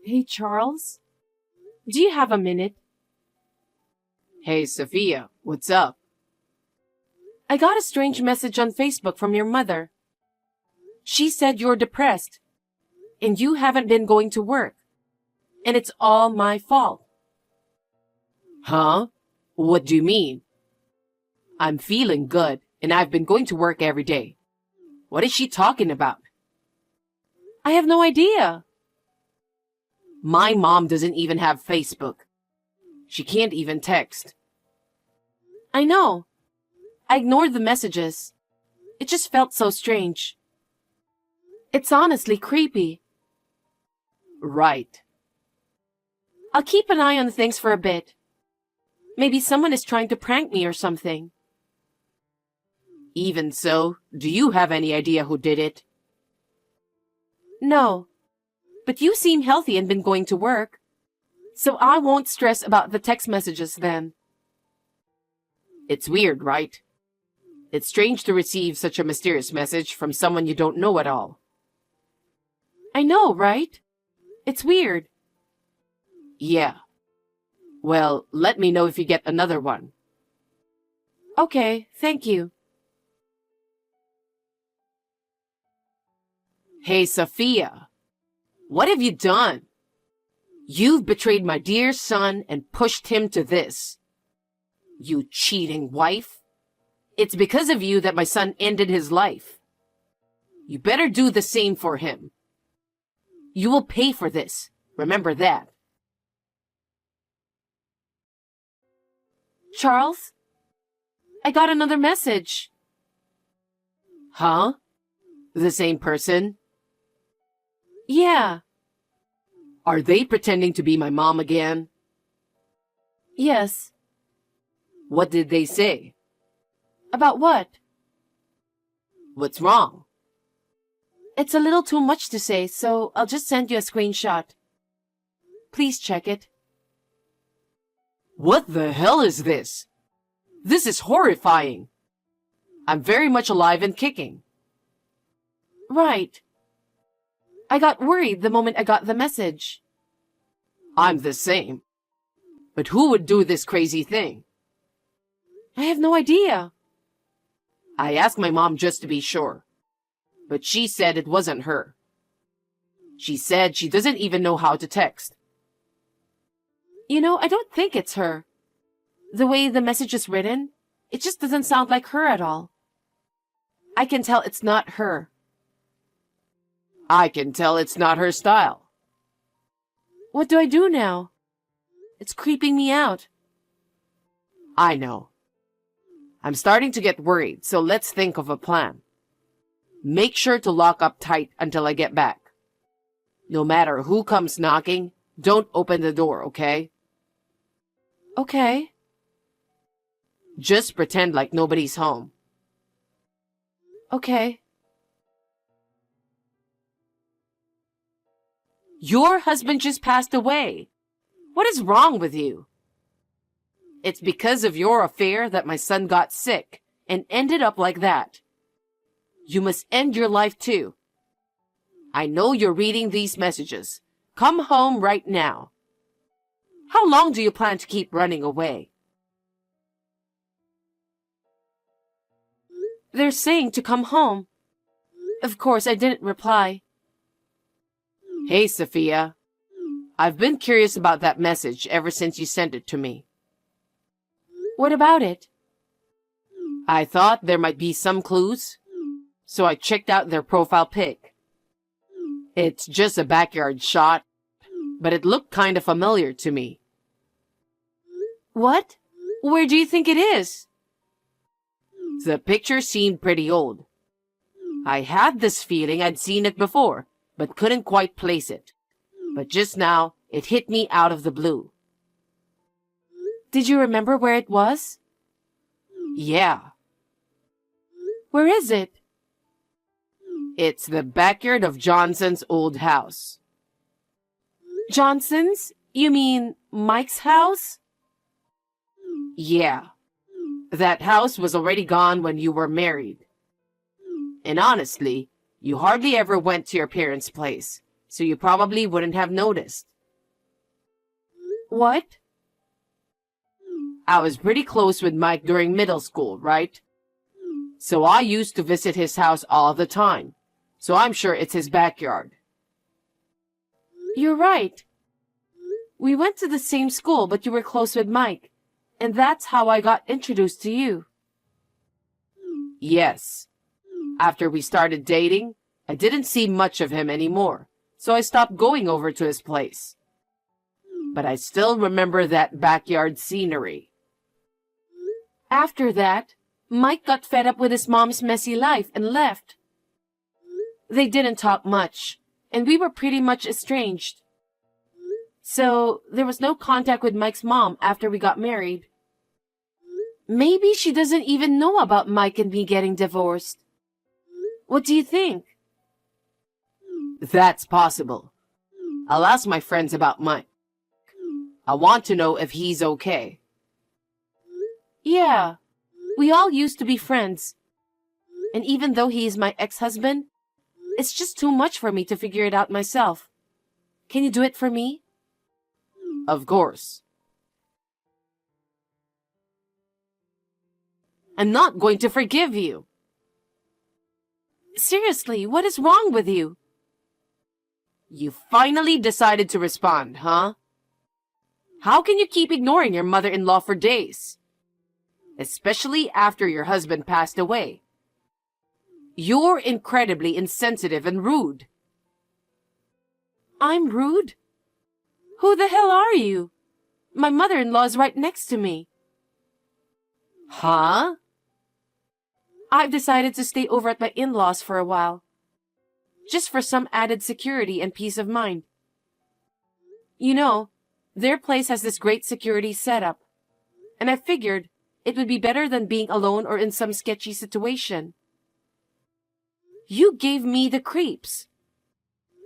Hey, Charles, do you have a minute? Hey, Sophia, what's up? I got a strange message on Facebook from your mother. She said you're depressed, and you haven't been going to work, and it's all my fault. Huh? What do you mean? I'm feeling good, and I've been going to work every day. What is she talking about? I have no idea. My mom doesn't even have Facebook. She can't even text. I know. I ignored the messages. It just felt so strange. It's honestly creepy. Right. I'll keep an eye on things for a bit. Maybe someone is trying to prank me or something. Even so, do you have any idea who did it? No. But you seem healthy and been going to work. So I won't stress about the text messages then. It's weird, right? It's strange to receive such a mysterious message from someone you don't know at all. I know, right? It's weird. Yeah. Well, let me know if you get another one. Okay, thank you. Hey, Sophia. What have you done? You've betrayed my dear son and pushed him to this. You cheating wife. It's because of you that my son ended his life. You better do the same for him. You will pay for this. Remember that. Charles? I got another message. Huh? The same person? Yeah. Are they pretending to be my mom again? Yes. What did they say? About what? What's wrong? It's a little too much to say, so I'll just send you a screenshot. Please check it. What the hell is this? This is horrifying. I'm very much alive and kicking. Right. I got worried the moment I got the message. I'm the same. But who would do this crazy thing? I have no idea. I asked my mom just to be sure, but she said it wasn't her. She said she doesn't even know how to text. You know, I don't think it's her. The way the message is written, it just doesn't sound like her at all. I can tell it's not her. I can tell it's not her style. What do I do now? It's creeping me out. I know. I'm starting to get worried, so let's think of a plan. Make sure to lock up tight until I get back. No matter who comes knocking, don't open the door, okay? Okay. Just pretend like nobody's home. Okay. Your husband just passed away. What is wrong with you? It's because of your affair that my son got sick and ended up like that. You must end your life too. I know you're reading these messages. Come home right now. How long do you plan to keep running away? They're saying to come home. Of course, I didn't reply. Hey, Sophia. I've been curious about that message ever since you sent it to me. What about it? I thought there might be some clues, so I checked out their profile pic. It's just a backyard shot, but it looked kind of familiar to me. What? Where do you think it is? The picture seemed pretty old. I had this feeling I'd seen it before, but couldn't quite place it. But just now, it hit me out of the blue. Did you remember where it was? Yeah. Where is it? It's the backyard of Johnson's old house. Johnson's? You mean Mike's house? Yeah. That house was already gone when you were married. And honestly, you hardly ever went to your parents' place, so you probably wouldn't have noticed. What? I was pretty close with Mike during middle school, right? So I used to visit his house all the time. So I'm sure it's his backyard. You're right. We went to the same school, but you were close with Mike. And that's how I got introduced to you. Yes. After we started dating, I didn't see much of him anymore, so I stopped going over to his place. But I still remember that backyard scenery. After that, Mike got fed up with his mom's messy life and left. They didn't talk much, and we were pretty much estranged. So there was no contact with Mike's mom after we got married. Maybe she doesn't even know about Mike and me getting divorced. What do you think? That's possible. I'll ask my friends about Mike. I want to know if he's okay. Yeah, we all used to be friends. And even though he is my ex-husband, it's just too much for me to figure it out myself. Can you do it for me? Of course. I'm not going to forgive you. Seriously, what is wrong with you? You finally decided to respond, huh? How can you keep ignoring your mother-in-law for days? Especially after your husband passed away. You're incredibly insensitive and rude. I'm rude? Who the hell are you? My mother-in-law is right next to me. Huh? I've decided to stay over at my in-laws for a while. Just for some added security and peace of mind. You know, their place has this great security setup. And I figured it would be better than being alone or in some sketchy situation. You gave me the creeps.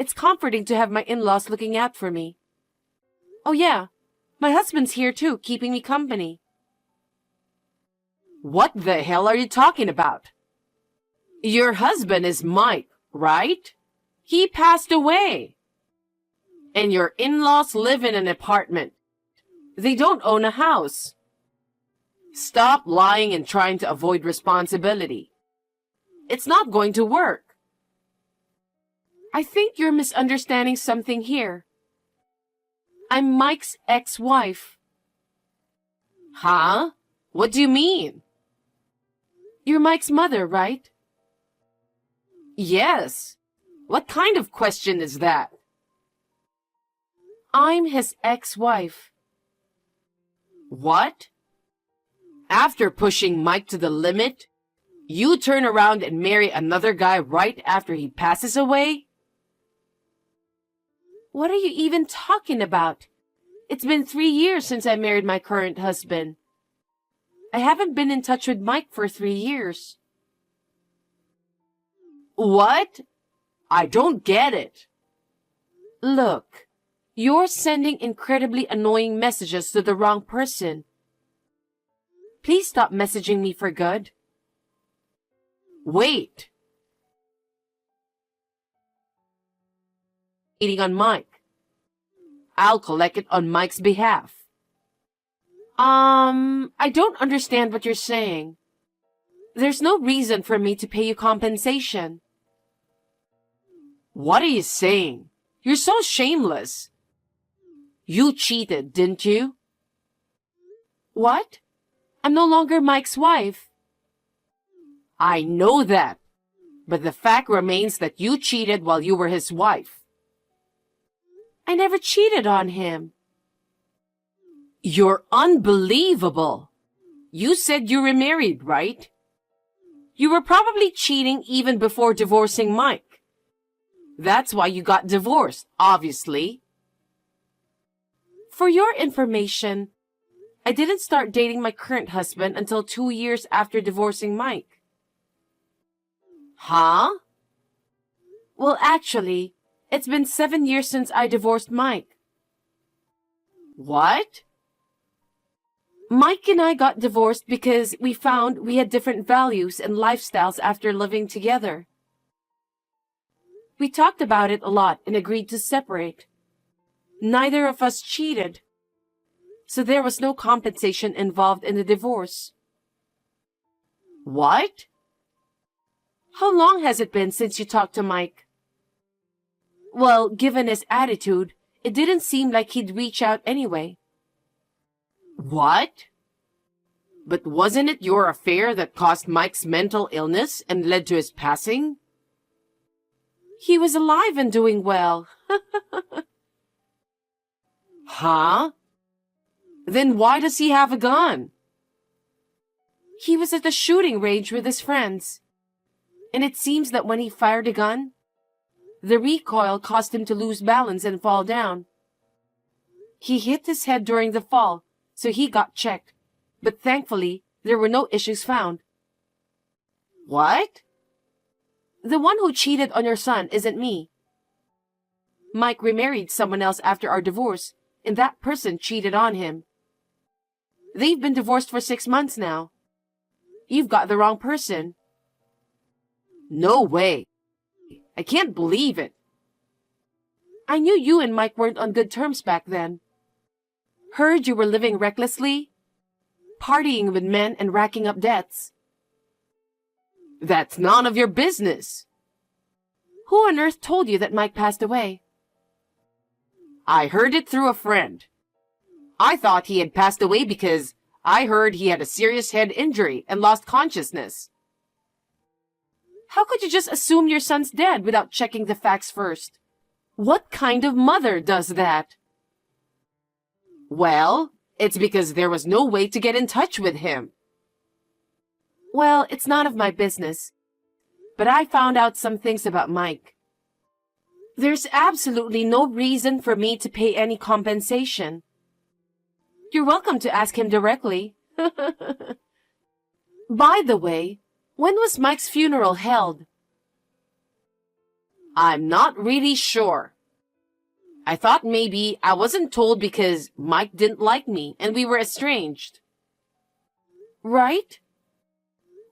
It's comforting to have my in-laws looking out for me. Oh yeah, my husband's here too, keeping me company. What the hell are you talking about? Your husband is Mike, right? He passed away. And your in-laws live in an apartment. They don't own a house. Stop lying and trying to avoid responsibility. It's not going to work. I think you're misunderstanding something here. I'm Mike's ex-wife. Huh? What do you mean? You're Mike's mother, right? Yes. What kind of question is that? I'm his ex-wife. What? After pushing Mike to the limit, you turn around and marry another guy right after he passes away? What are you even talking about? It's been 3 years since I married my current husband. I haven't been in touch with Mike for 3 years. What? I don't get it. Look, you're sending incredibly annoying messages to the wrong person. Please stop messaging me for good. Wait. Eating on Mike. I'll collect it on Mike's behalf. I don't understand what you're saying. There's no reason for me to pay you compensation. What are you saying? You're so shameless. You cheated, didn't you? What? I'm no longer Mike's wife. I know that, but the fact remains that you cheated while you were his wife. I never cheated on him. You're unbelievable. You said you were married, right? You were probably cheating even before divorcing Mike. That's why you got divorced, obviously. For your information, I didn't start dating my current husband until 2 years after divorcing Mike. Huh? Well, actually, it's been 7 years since I divorced Mike. What? Mike and I got divorced because we found we had different values and lifestyles after living together. We talked about it a lot and agreed to separate. Neither of us cheated. So there was no compensation involved in the divorce. What? How long has it been since you talked to Mike? Well, given his attitude, it didn't seem like he'd reach out anyway. What? But wasn't it your affair that caused Mike's mental illness and led to his passing? He was alive and doing well. Huh? Then why does he have a gun? He was at the shooting range with his friends. And it seems that when he fired a gun, the recoil caused him to lose balance and fall down. He hit his head during the fall, so he got checked. But thankfully, there were no issues found. What? The one who cheated on your son isn't me. Mike remarried someone else after our divorce, and that person cheated on him. They've been divorced for 6 months now. You've got the wrong person. No way. I can't believe it. I knew you and Mike weren't on good terms back then. Heard you were living recklessly, partying with men and racking up debts. That's none of your business. Who on earth told you that Mike passed away? I heard it through a friend. I thought he had passed away because I heard he had a serious head injury and lost consciousness. How could you just assume your son's dead without checking the facts first? What kind of mother does that? Well, it's because there was no way to get in touch with him. Well, it's none of my business. But I found out some things about Mike. There's absolutely no reason for me to pay any compensation. You're welcome to ask him directly. By the way, when was Mike's funeral held? I'm not really sure. I thought maybe I wasn't told because Mike didn't like me and we were estranged. Right?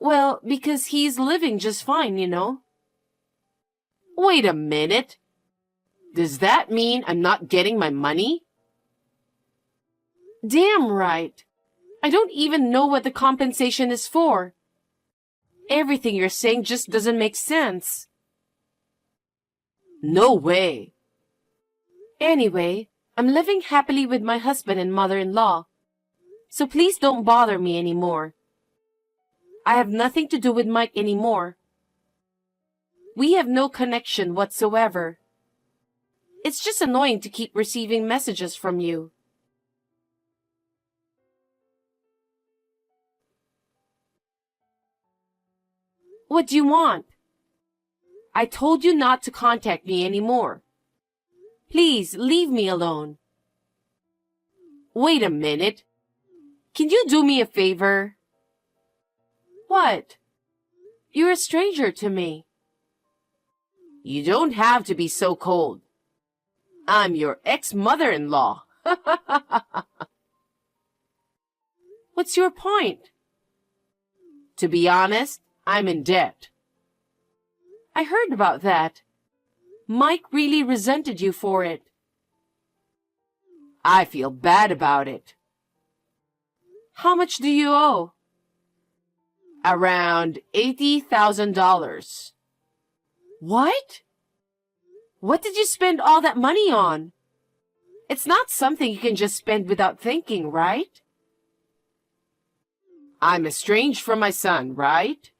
Well, because he's living just fine, you know. Wait a minute. Does that mean I'm not getting my money? Damn right. I don't even know what the compensation is for. Everything you're saying just doesn't make sense. No way. Anyway, I'm living happily with my husband and mother-in-law. So please don't bother me anymore. I have nothing to do with Mike anymore. We have no connection whatsoever. It's just annoying to keep receiving messages from you. What do you want? I told you not to contact me anymore. Please leave me alone. Wait a minute. Can you do me a favor? What? You're a stranger to me. You don't have to be so cold. I'm your ex-mother-in-law. What's your point? To be honest, I'm in debt. I heard about that. Mike really resented you for it. I feel bad about it. How much do you owe? Around $80,000. What? What did you spend all that money on? It's not something you can just spend without thinking, right? I'm estranged from my son, right?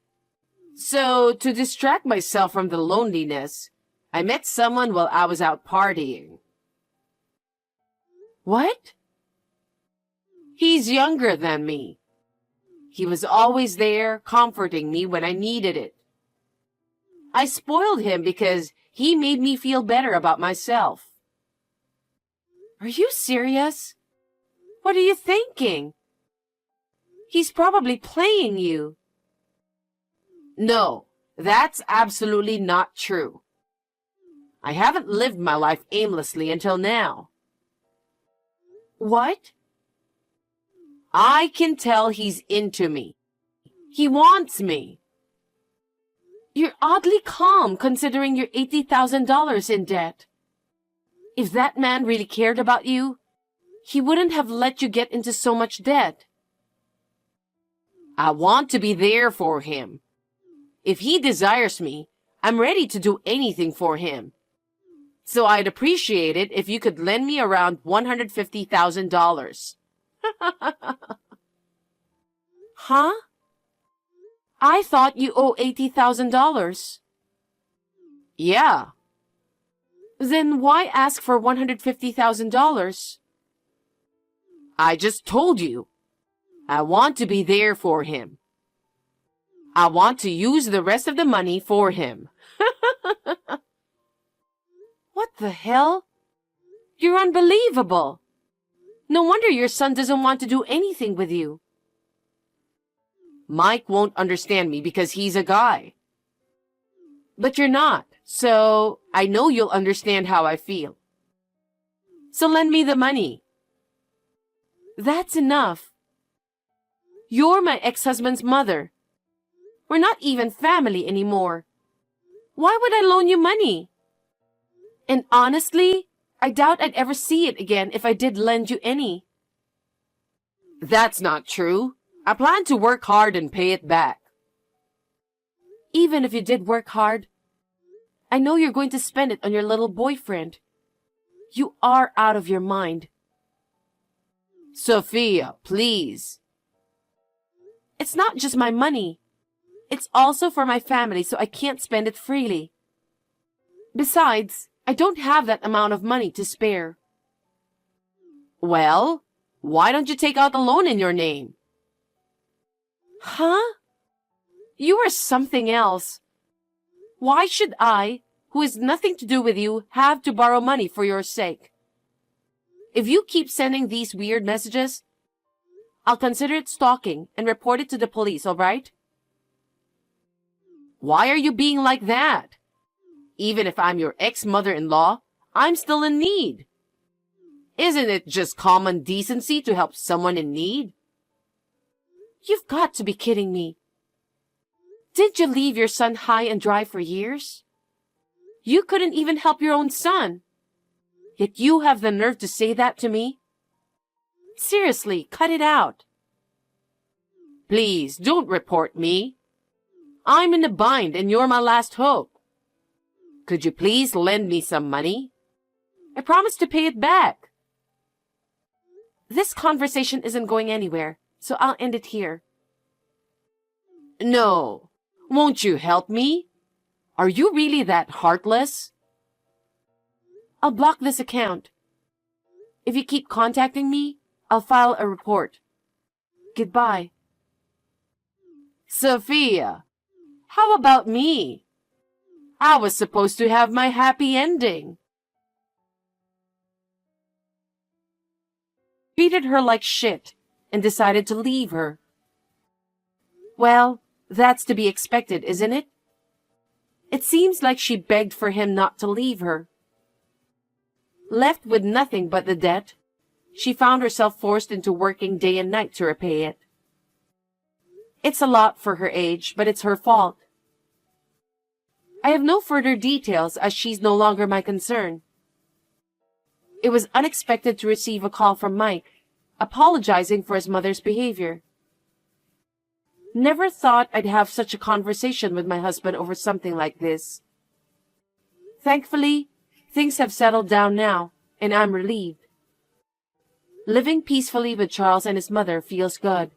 So, to distract myself from the loneliness, I met someone while I was out partying. What? He's younger than me. He was always there, comforting me when I needed it. I spoiled him because he made me feel better about myself. Are you serious? What are you thinking? He's probably playing you. No, that's absolutely not true. I haven't lived my life aimlessly until now. What? I can tell he's into me. He wants me. You're oddly calm considering you're $80,000 in debt. If that man really cared about you, he wouldn't have let you get into so much debt. I want to be there for him. If he desires me, I'm ready to do anything for him. So I'd appreciate it if you could lend me around $150,000. Huh? I thought you owe $80,000. Yeah. Then why ask for $150,000? I just told you. I want to be there for him. I want to use the rest of the money for him. What the hell? You're unbelievable. No wonder your son doesn't want to do anything with you. Mike won't understand me because he's a guy. But you're not, so I know you'll understand how I feel. So lend me the money. That's enough. You're my ex-husband's mother. We're not even family anymore. Why would I loan you money? And honestly, I doubt I'd ever see it again if I did lend you any. That's not true. I plan to work hard and pay it back. Even if you did work hard, I know you're going to spend it on your little boyfriend. You are out of your mind. Sophia, please. It's not just my money. It's also for my family, so I can't spend it freely. Besides, I don't have that amount of money to spare. Well, why don't you take out a loan in your name? Huh? You are something else. Why should I, who has nothing to do with you, have to borrow money for your sake? If you keep sending these weird messages, I'll consider it stalking and report it to the police, all right? Why are you being like that? Even if I'm your ex-mother-in-law, I'm still in need. Isn't it just common decency to help someone in need? You've got to be kidding me. Didn't you leave your son high and dry for years? You couldn't even help your own son. Yet you have the nerve to say that to me? Seriously, cut it out. Please, don't report me. I'm in a bind and you're my last hope. Could you please lend me some money? I promise to pay it back. This conversation isn't going anywhere, so I'll end it here. No. Won't you help me? Are you really that heartless? I'll block this account. If you keep contacting me, I'll file a report. Goodbye. Sophia, how about me? I was supposed to have my happy ending. Treated her like shit and decided to leave her. Well, that's to be expected, isn't it? It seems like she begged for him not to leave her. Left with nothing but the debt, she found herself forced into working day and night to repay it. It's a lot for her age, but it's her fault. I have no further details as she's no longer my concern. It was unexpected to receive a call from Mike, apologizing for his mother's behavior. Never thought I'd have such a conversation with my husband over something like this. Thankfully, things have settled down now, and I'm relieved. Living peacefully with Charles and his mother feels good.